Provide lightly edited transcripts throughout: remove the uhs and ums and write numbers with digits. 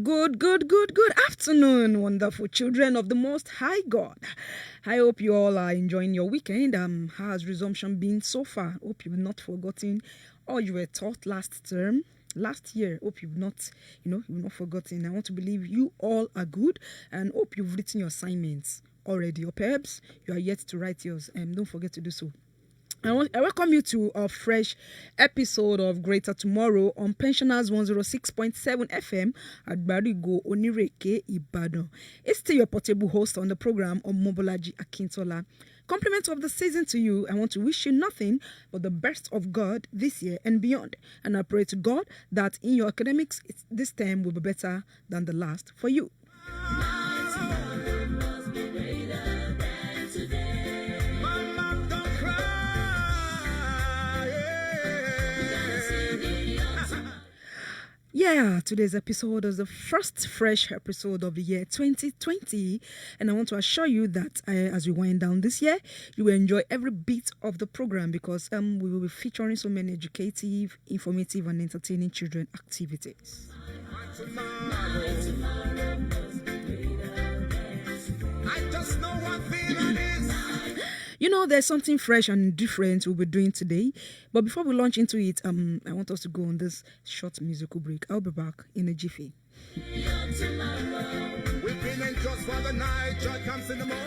Good afternoon, wonderful children of the Most High God. I hope you all are enjoying your weekend. How has resumption been so far? Hope you've not forgotten all you were taught last year. Hope you've not forgotten. I want to believe you all are good and hope you've written your assignments already. Or perhaps you are yet to write yours. Don't forget to do so. I welcome you to a fresh episode of Greater Tomorrow on Pensioners 106.7 FM at Barigo Onireke, Ibadan. It's still your portable host on the program on BOLAJI, AKINTOLA. Compliments of the season to you. I want to wish you nothing but the best of God this year and beyond. And I pray to God that in your academics, this term will be better than the last for you. Yeah, today's episode is the first fresh episode of the year 2020, and I want to assure you that as we wind down this year, you will enjoy every bit of the program because we will be featuring so many educative, informative, and entertaining children activities. I just know one thing it is. You know, there's something fresh and different we'll be doing today. But before we launch into it, I want us to go on this short musical break. I'll be back in a jiffy. We've been in just for the night, joy comes in the morning.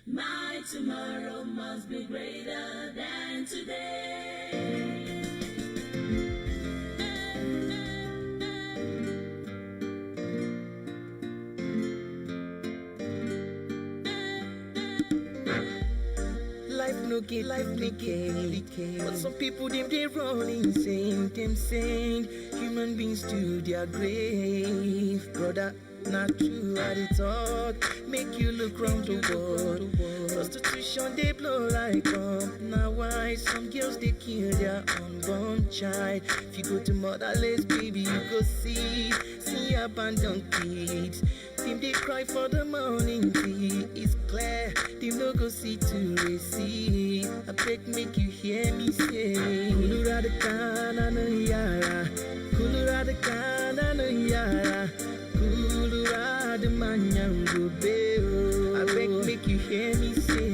My tomorrow must be greater than today. Life no get. But some people they run insane. Them saying human beings to their grave. Brother, not true how they talk. Make you look round the world. Prostitution they blow like bomb. Now why some girls they kill their unborn child? If you go to motherless baby, you go see abandoned kids. Them they cry for the morning tea. It's clear, them no go see to receive. I beg make you hear me say, Kulura the kana no yara, Kulura the kana no yara, Kulura the manyango beo. I beg make you hear me say,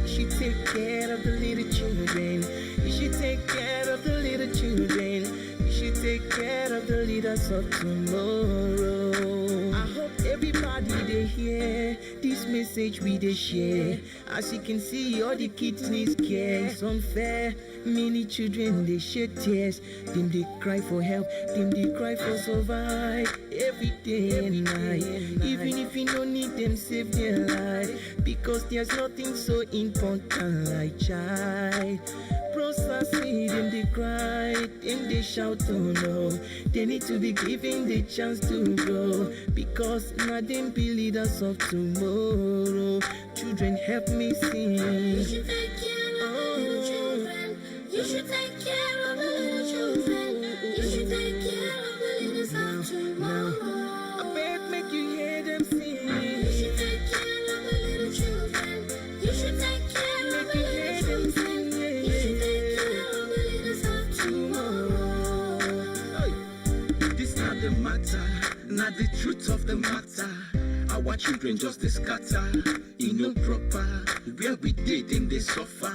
you should take care of the little children. You should take care of the little children. You should take care of the leaders of tomorrow. I hope everybody they hear this message we they share. As you can see, all the kids need care. It's unfair. Many children they shed tears. Them they cry for help. Them they cry for survive every day and night. Even if you don't need them, save their life. Because there's nothing so important like child. Processing them they cry, them they shout oh no. They need to be given the chance to grow. Because now them be leaders of tomorrow. Children help me sing. You should take care of the little children. You should take care of the little children. You should take care of the leaders of tomorrow. I beg make you hear them sing. You should take care of the little children. You should take care of the little children. You should take care of the leaders of tomorrow. This not the matter, not the truth of the matter. Our children just they scatter, no proper. Where we did them they suffer.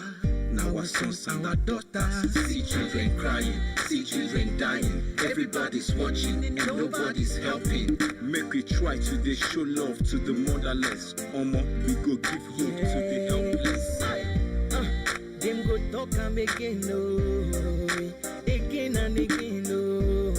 Now our sons and our daughters see children crying, see children dying. Everybody's watching and nobody's helping. Make we try to they show love to the motherless. Omo, we go give hope to the helpless. Them go talk and again, no. Again and again, no.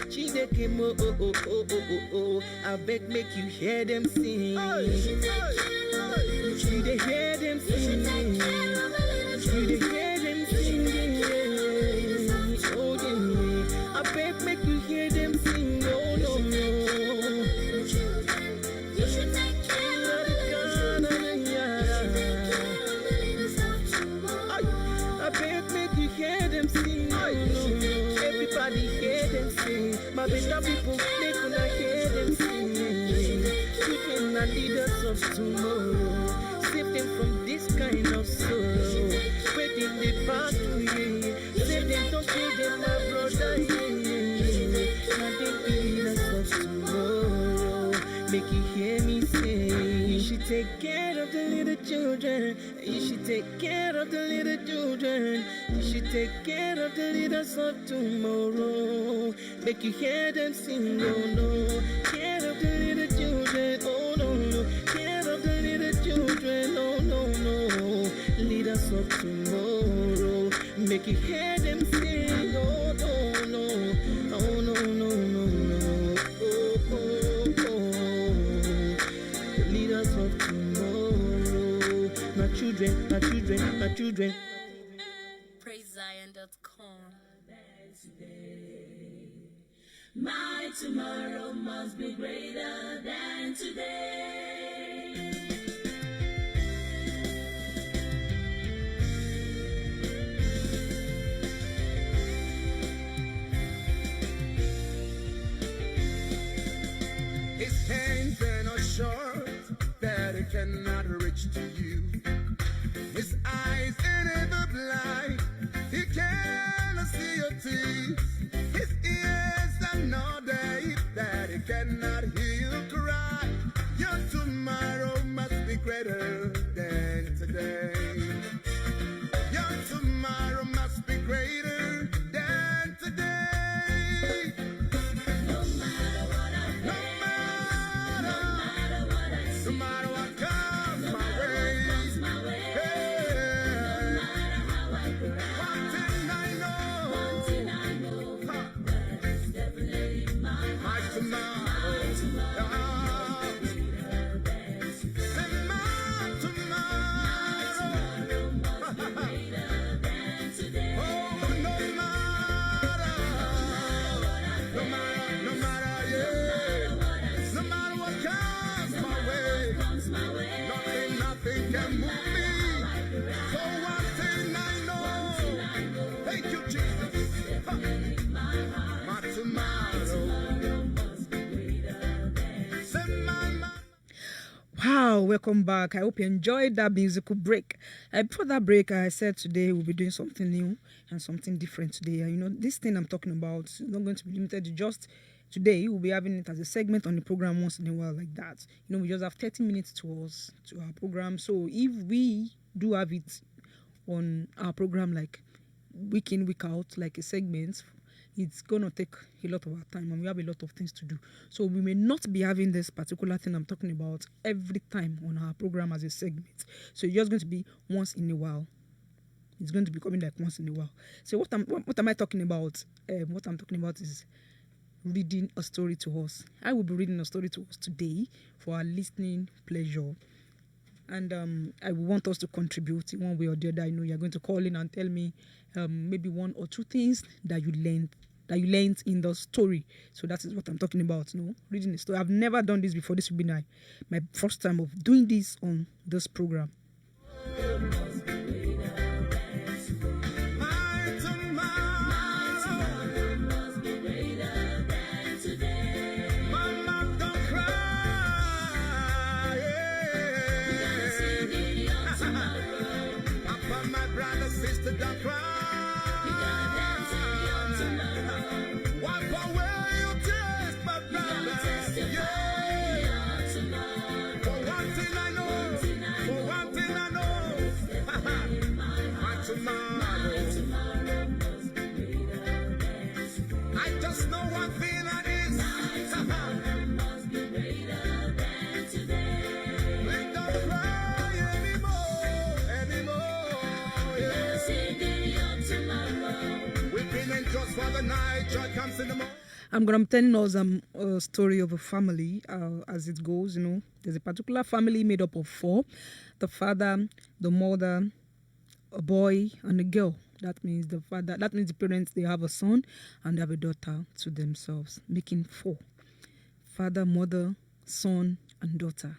Chideke mo, oh. I beg make you hear them sing. You should take care of the little You children. they hear them You should sing. take care of the little You children. they hear them sing. Oh, yeah. I beg make you hear them sing. Oh, no. Little children. You should take care of the little children. You should take care of the leaders of tomorrow. I beg make you hear them sing. Everybody hear them sing. My better people, they gonna hear them sing. Children are leaders of tomorrow. Save them from this kind of sorrow. Break them the pathway. Save them, don't kill them, my brother. take care of the little children. You should take care of the little children. You should take care of the leaders of tomorrow. Make you hear them sing, oh no. Care of the little children, oh no, no. Care of the little children, oh no, no. Leaders of tomorrow. Make you hear them sing, oh no, no. Oh no, no, no, no. Oh, oh, oh. Leaders of tomorrow. My children, my children, my children. PraiseZion.com. My tomorrow must be greater than today. His hands are not short that it cannot reach to you. His eyes are never blind, he cannot see your tears. His ears are not deaf that he cannot hear you cry. Your tomorrow must be greater than today. Your tomorrow must be greater than today. No matter what I No matter, no matter what comes my way. my way, Hey, how I cry. one thing I know, One thing I know, that is definitely my my tomorrow. Ah, say my tomorrow. greater than today. Oh, no matter, no matter, yeah. No matter what comes my way, nothing can move me. So one thing I know, thank you, Jesus. Ha. My tomorrow. Say my Wow, welcome back. I hope you enjoyed that musical break. Before that break, I said today we'll be doing something new and something different today. You know, this thing I'm talking about is not going to be limited to just today. We'll be having it as a segment on the program once in a while like that. You know, we just have 30 minutes to our program. So if we do have it on our program like week in, week out, like a segment, it's going to take a lot of our time and we have a lot of things to do. So we may not be having this particular thing I'm talking about every time on our program as a segment. So it's just going to be once in a while. It's going to be coming like once in a while. So what am I talking about? What I'm talking about is reading a story to us. I will be reading a story to us today for our listening pleasure. And I want us to contribute in one way or the other. I know you're going to call in and tell me maybe one or two things that you learned in the story. So that is what I'm talking about, reading the story. I've never done this before. This will be my first time of doing this on this program. Sister, don't cry. You gotta dance in your tomorrow. Wipe away your tears, my brother. Yeah. For one thing I know. For one thing I know. My tomorrow. I just know one thing that is. We don't cry anymore. We've been in just for the night, joy comes in the morning. I'm telling us a story of a family as it goes. There's a particular family made up of 4: the father, the mother, a boy, and a girl. That means the parents, they have a son and they have a daughter to themselves, making 4: father, mother, son, and daughter.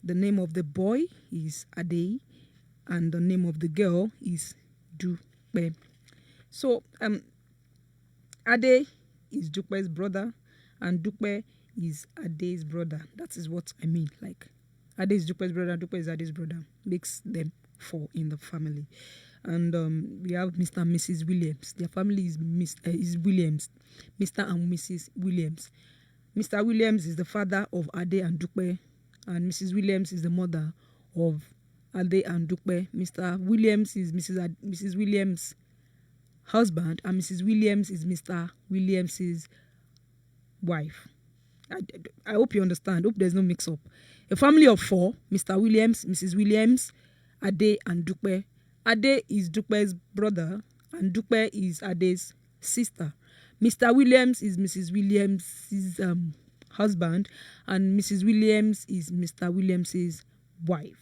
The name of the boy is Ade, and the name of the girl is Dupe. So Ade is Dupe's brother, and Dupe is Ade's brother. That is what I mean. Like, Ade is Dupe's brother, Dupe is Ade's brother. Makes them 4 in the family. And we have Mr. and Mrs. Williams. Their family is Williams. Mr. and Mrs. Williams. Mr. Williams is the father of Ade and Dupe, and Mrs. Williams is the mother of Ade and Dupe. Mr. Williams is Mrs. Williams' husband, and Mrs. Williams is Mr. Williams's wife. I hope you understand. Hope there's no mix-up. A family of 4: Mr. Williams, Mrs. Williams, Ade, and Dupe. Ade is Dupe's brother, and Dupe is Ade's sister. Mr. Williams is Mrs. Williams's husband, and Mrs. Williams is Mr. Williams's wife.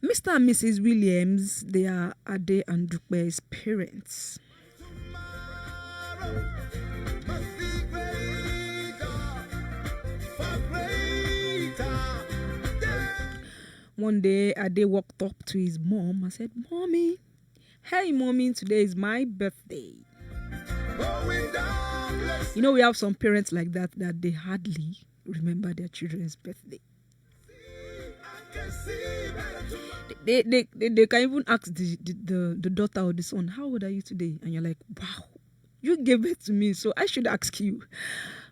Mr. and Mrs. Williams, they are Ade and Dupe's parents. One day, Ade walked up to his mom and said, "Mommy, hey, Mommy, today is my birthday." You know, we have some parents like that they hardly remember their children's birthday. They can even ask the daughter or the son, "How old are you today?" And you're like, "Wow, you gave birth to me, so I should ask you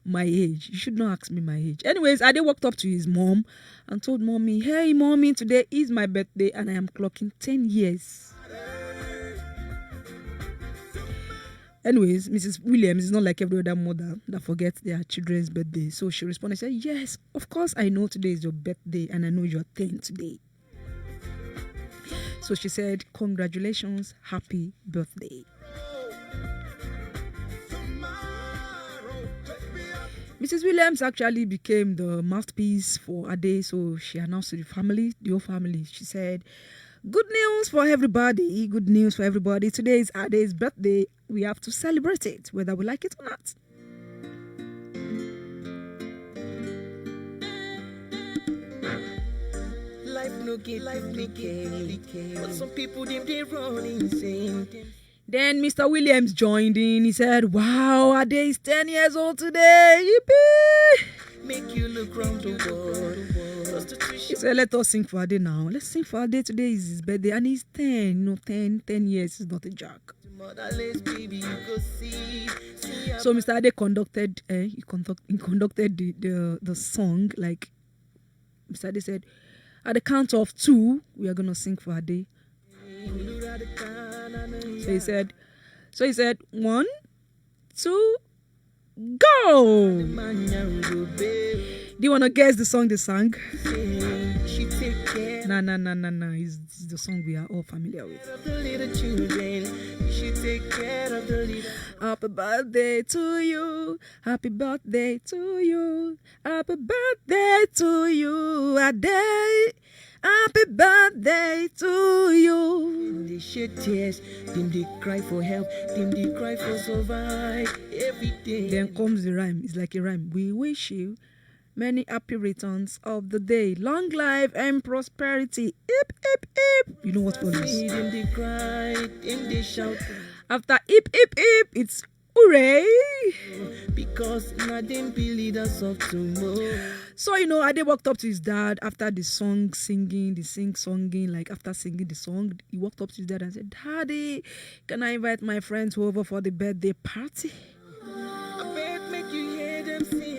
my age. You should not ask me my age." Anyways, Ade walked up to his mom and told Mommy, "Hey, Mommy, today is my birthday and I am clocking 10 years. Anyways, Mrs. Williams is not like every other mother that forgets their children's birthday. So she responded, said, "Yes, of course I know today is your birthday and I know you're 10 today." So she said, "Congratulations, happy birthday." Mrs. Williams actually became the mouthpiece for Ade, so she announced to the whole family. She said, "Good news for everybody, good news for everybody. Today is Ade's birthday. We have to celebrate it, whether we like it or not." Life no care. But some people they run insane. Then Mr. Williams joined in. He said, "Wow, Ade is 10 years old today. Yippee!" Make you look round the world. He said, "Let us sing for Ade now. Let's sing for Ade. Today is his birthday and he's 10. You know, 10 years is not a joke." Motherless baby, you go see. So Mr. Ade conducted the song. Like Mr. Ade said, "At the count of 2, we are gonna sing for Ade." So he said, 1, 2, go! Do you want to guess the song they sang? Nah. It's the song we are all familiar with. Happy birthday to you. Happy birthday to you. Happy birthday to you, Ade. Happy birthday to you. Them they shed tears, them they cry for help, them they cry for survive every day. Then comes the rhyme. It's like a rhyme. We wish you many happy returns of the day. Long life and prosperity. Hip, hip, hip. You know what follows? Them they cry, them they shout. After hip, hip, hip, it's hooray. Because now them be leaders of tomorrow. So, you know, Ade walked up to his dad after the singing, like after singing the song, he walked up to his dad and said, "Daddy, can I invite my friends over for the birthday party?" I bet make you hear them sing.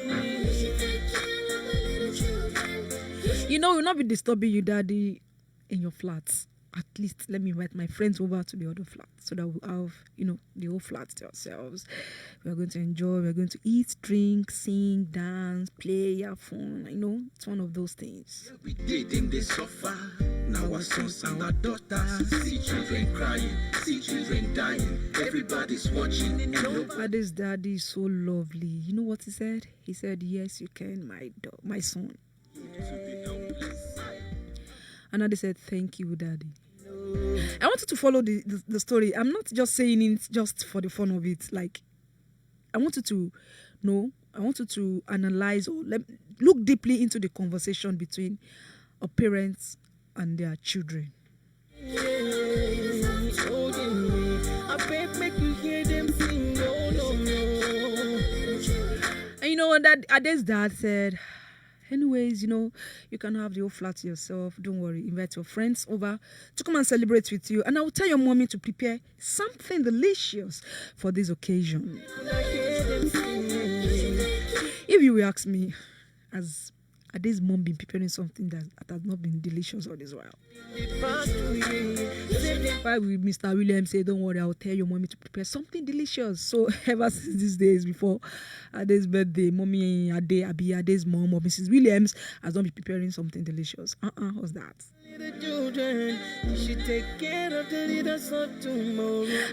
You know, we'll not be disturbing you, Daddy, in your flats. At least let me invite my friends over to the other flat so that we'll have, you know, the whole flat to ourselves. We're going to enjoy, we're going to eat, drink, sing, dance, play, have fun. You know, it's one of those things. We did them they suffer. Now our sons and our daughters see children crying, see children dying. Everybody's watching and nobody. Ade's daddy is so lovely. You know what he said? He said, "Yes, you can, my son." And Ade said, "Thank you, Daddy." I want you to follow the story. I'm not just saying it just for the fun of it. Like, I want you to know, I want you to analyze or look deeply into the conversation between a parents and their children. I bet make you hear them sing. No. And you know what, that Ade's dad said, Anyways, you can have the whole flat to yourself. Don't worry. Invite your friends over to come and celebrate with you. And I will tell your mommy to prepare something delicious for this occasion. If you will ask me, has Ade's mom been preparing something that has not been delicious all this while? Why will Mr. Williams say, don't worry, I'll tell your mommy to prepare something delicious? So ever since these days before Ade's birthday, mommy Ade's mom or Mrs. Williams has not been preparing something delicious. What's that?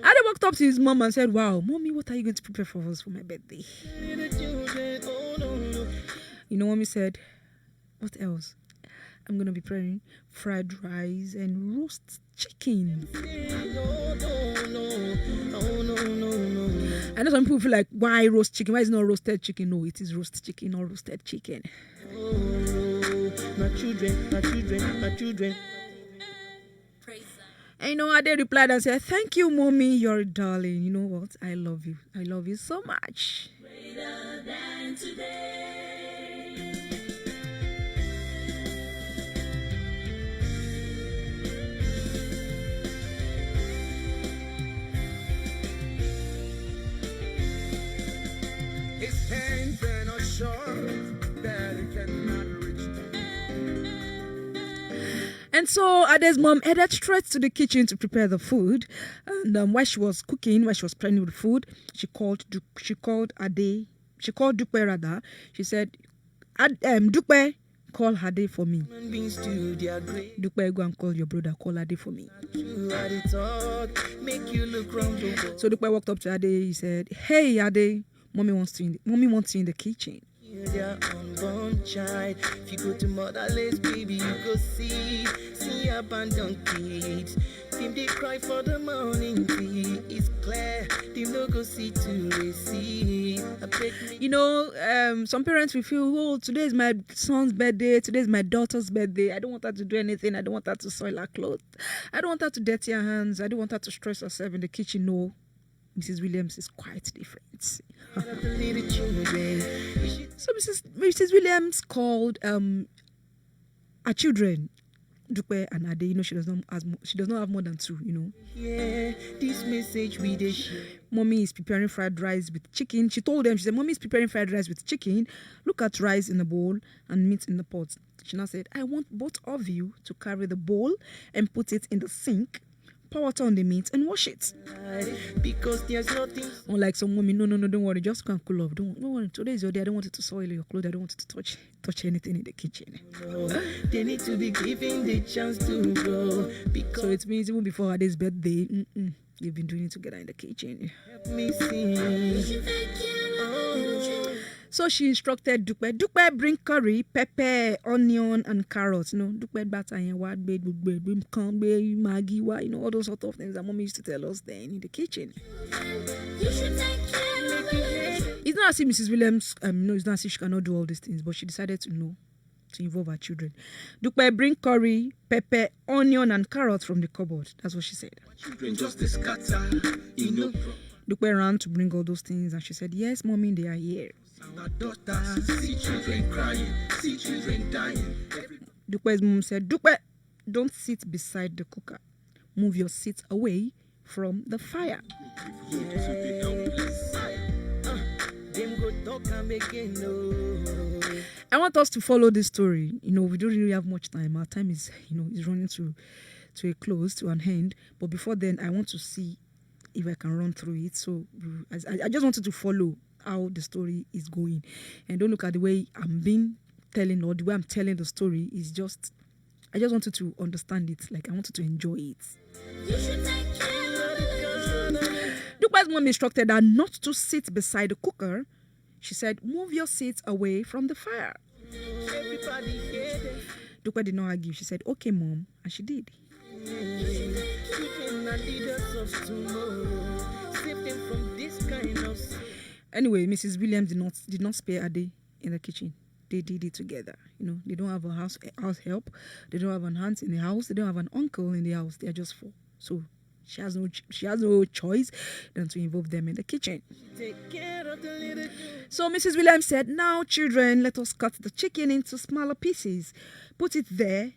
Ade walked up to his mom and said, wow, mommy, what are you going to prepare for us for my birthday? Mommy said, what else? I'm going to be preparing fried rice and roast chicken. I know some people feel like, why roast chicken? Why is it not roasted chicken? No, it is roast chicken or roasted chicken. My children. And Ade replied and said, thank you, mommy, you're a darling. You know what? I love you. I love you so much. Greater than today. His hands are not short that he cannot reach. And so Ade's mom headed straight to the kitchen to prepare the food. And while she was cooking, while she was preparing the food, she called Dupe rather. She said, Dupe, call Ade for me. Dupe, go and call your brother, call Ade for me. So Dupe walked up to Ade. He said, hey Ade, mommy wants you in the kitchen. Their unborn child. If you go to motherless baby, you go see abandoned kids. Them they cry for the morning tea. It's clear, them no go see to receive. Some parents will feel, oh, today is my son's birthday, today is my daughter's birthday. I don't want her to do anything. I don't want her to soil her clothes. I don't want her to dirty her hands. I don't want her to stress herself in the kitchen. No, Mrs. Williams is quite different. So Mrs. Williams called her children, Dupe and Ade. She does not have more than two. Yeah, this message we dey share. Mommy is preparing fried rice with chicken. She told them, she said, mommy is preparing fried rice with chicken. Look at rice in the bowl and meat in the pot. She now said, I want both of you to carry the bowl and put it in the sink. Pour water on the meat and wash it. Because there's nothing. Unlike some women, no, don't worry, just go and cool off. Don't worry, today is your day. I don't want it to soil your clothes. I don't want it to touch anything in the kitchen. No, they need to be given the chance to grow. Because so it means even before Ade's birthday, they've been doing it together in the kitchen. help me sing. So she instructed Dupe, bring curry, pepper, onion, and carrots. Dupe batter and what bed, Maggi, all those sort of things that mommy used to tell us then in the kitchen. It's not as if Mrs. Williams, it's not as if she cannot do all these things, but she decided to involve her children. Dupe, bring curry, pepper, onion, and carrots from the cupboard. That's what she said. Children just scatter, Dupe ran to bring all those things, and she said, yes, mommy, they are here. Our daughters see children crying, see children dying. Dupe's mom said, Dupe, don't sit beside the cooker. Move your seat away from the fire. Them go talk and make it know. I want us to follow this story. We don't really have much time. Our time is, is running to a close, to an end. But before then, I want to see if I can run through it. So I just wanted to follow how the story is going, and don't look at the way I'm telling or the way I'm telling the story. Is just I just wanted to understand it. Like I wanted to enjoy it. Dupe's mom instructed her not to sit beside the cooker. She said, "Move your seat away from the fire." Dupe did not argue. She said, "Okay, mom," and she did. Anyway, Mrs. Williams did not spare Ade in the kitchen. They did it together. They don't have a house help. They don't have an aunt in the house. They don't have an uncle in the house. They are just four. So She has no choice than to involve them in the kitchen. Take care of the little So Mrs. Williams said, "Now, children, let us cut the chicken into smaller pieces. Put it there,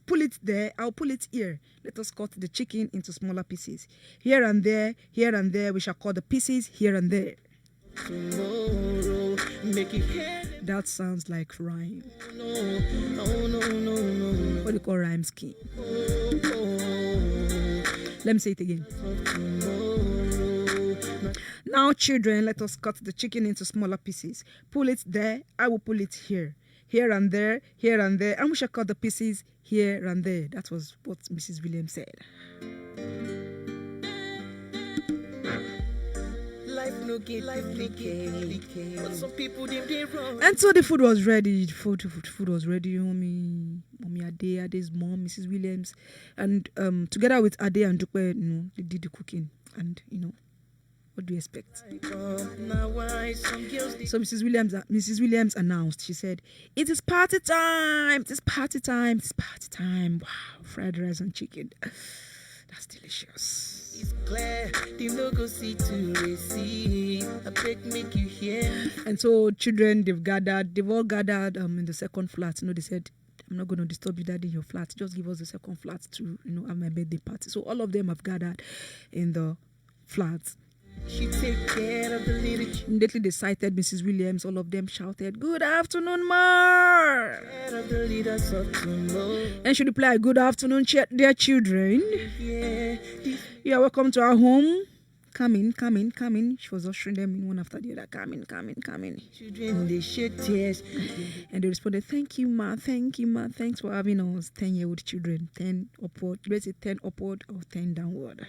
pull it there, I'll pull it here. Let us cut the chicken into smaller pieces. Here and there, we shall cut the pieces here and there." tomorrow. Make it head. That sounds like rhyme. No, no. What do you call rhyme scheme? Oh, Let me say it again. tomorrow. Now, children, let us cut the chicken into smaller pieces. Pull it there, I will pull it here. Here and there, and we shall cut the pieces here and there. That was what Mrs. Williams said. Life no get, but some people they wrong. And so the food was ready. Food was ready. Mommy Ade's mom, Mrs. Williams, and together with Ade and Dupe, they did the cooking. And what do you expect? Now why some girls they So Mrs. Williams announced. She said, "It is party time! It is party time! It's party time! Wow, fried rice and chicken. That's delicious." it's clear, they no go see to receive. I beg make you hear. And so children, they've all gathered in the second flat. They said, "I'm not going to disturb you, Daddy, in your flat. Just give us the second flat to have my birthday party." So all of them have gathered in the flats. She take care of the little Immediately they sighted Mrs. Williams. All of them shouted, "Good afternoon, Ma!" care of the leaders of tomorrow. And she replied, "Good afternoon, dear children. Yeah, these You are welcome to our home. Come in. She was ushering them in one after the other. Come in. children they shed tears. And they responded, "Thank you, Ma. Thanks for having us 10-year-old children. 10 upward. Let's say 10 upward or 10 downward."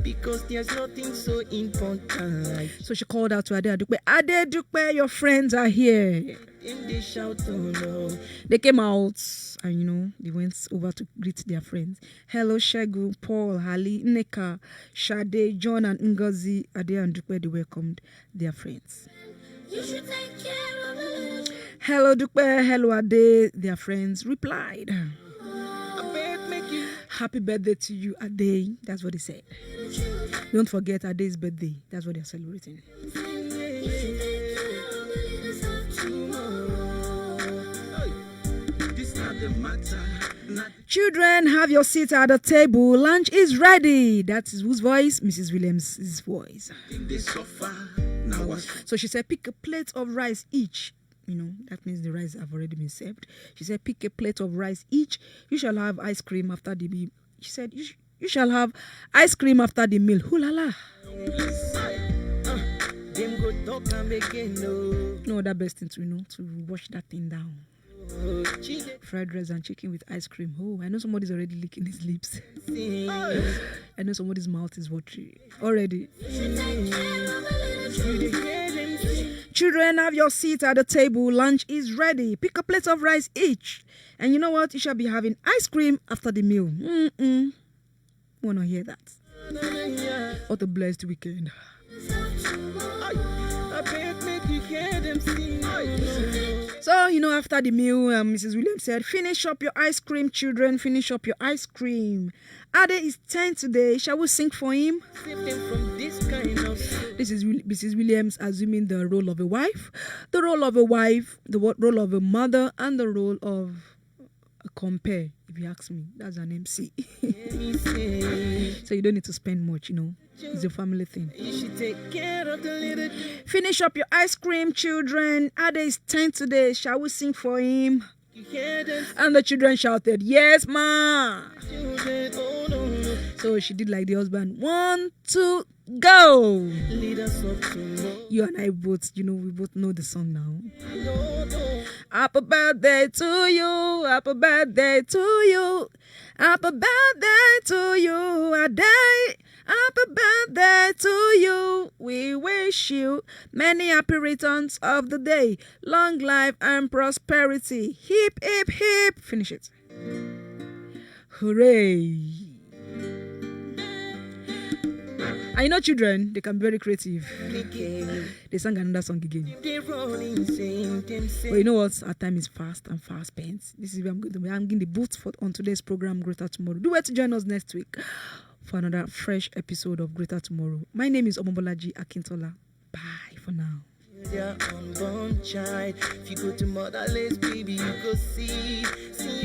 Because there's nothing so important like So she called out to Ade Dupe. "Ade Dupe, your friends are here." in they shout oh no. They came out and they went over to greet their friends. "Hello, Shegu, Paul, Hali, Neka, Shade, John, and Ngozi." Ade and Dupe, they welcomed their friends. You should take care of the little children. "Hello, Dupe. Hello, Ade." Their friends replied. I beg make you "Happy birthday to you, Ade." That's what they said. Don't forget Ade's birthday. That's what they're celebrating. You should take care of the leaders of tomorrow. This not the matter. Not "Children, have your seat at the table. Lunch is ready." That is whose voice? Mrs. Williams' voice. in the suffer. Now what's So she said, "Pick a plate of rice each." That means the rice have already been served. She said, "Pick a plate of rice each. You shall have ice cream after the meal." She said, You shall have ice cream after the meal." Hoo la la. them go talk and again no. No other best thing to wash that thing down. Children Fried rice and chicken with ice cream. Oh, I know somebody's already licking his lips. sing. I know somebody's mouth is watery already. You should take care of the little children. You hear them sing. "Children, have your seat at the table. Lunch is ready. Pick a plate of rice each. And you know what? You shall be having ice cream after the meal." Wanna hear that? What a blessed weekend. I beg make you hear them sing. So, after the meal, Mrs. Williams said, "Finish up your ice cream, children. Finish up your ice cream. Ade is 10 today. Shall we sing for him?" Save them from this kind of This is Mrs. Williams assuming the role of a wife, the role of a role of a mother, and the role of a compare. If you ask me, that's an MC. me say. So you don't need to spend much, It's a family thing. You should take care of the little "Finish up your ice cream, children. Ade is 10 today. Shall we sing for him?" you hear them And the children shouted, "Yes, ma." children. Oh no. So she did like the husband. 1, 2, go. Leaders of tomorrow. You and I both, we both know the song now. No. Happy birthday to you. Happy birthday to you. Happy birthday to you, Ade. Happy birthday to you. We wish you many happy returns of the day. Long life and prosperity. Hip, hip, hip. Finish it. Hooray. And children, they can be very creative. They sang another song again. They're rolling, sing them But sing. you know what? Our time is fast and fast spent. This is where I'm going to be hanging the boots on today's program, Greater Tomorrow. Do well to join us next week for another fresh episode of Greater Tomorrow. My name is BOLAJI Akintola. Bye for now. Their unborn child. If you go to motherless, baby, you go see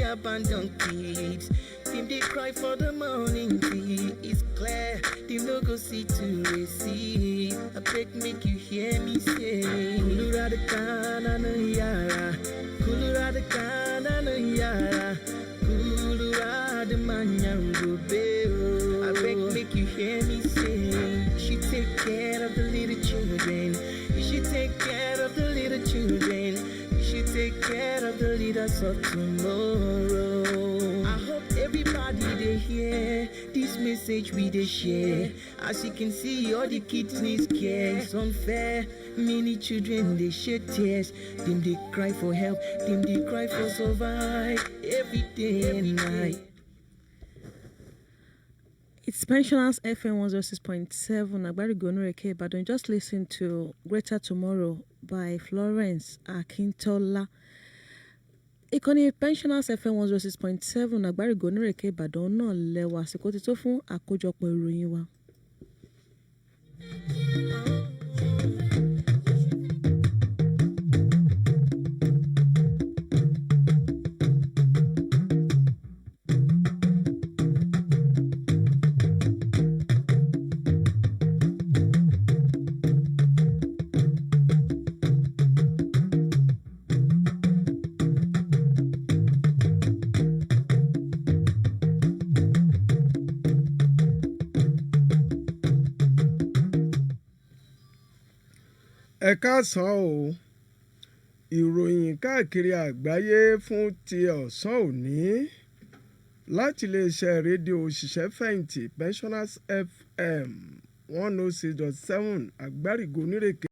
abandoned kids. Them they cry for the morning tea. It's clear, they no go see to receive. I beg, make you hear me say, Kulura de kana no yara, Kulura de kana no yara, Kulura de manyango beo. I beg, make you hear me say, you should take care of the little children. You should take care of the little children. You should take care of the leaders of tomorrow. I hope everybody they hear this message we they share. As you can see, all the kids need care. It's unfair. Many children they shed tears. Them they cry for help. Them they cry for survive every day and night. It's Pensioners FM 106.7 Agbari Gonoreke Ibadan. Just listen to Greater Tomorrow by Florence Akintola. Ìkànnì Pensioners FM 106.7 Agbari Gonoreke Ibadan náà lẹ́wà àsìkò tí tó fún àkójọpọ̀ ìròyìn wa. Ẹ káàsán o, ìròyìn káàkiri àgbáyé fún ti ọ̀sán òní láti iléeṣẹ́ rédíò òṣìṣẹ́ fẹ̀yìntì Pensioners FM 106.7 Àgbárígo nírèké.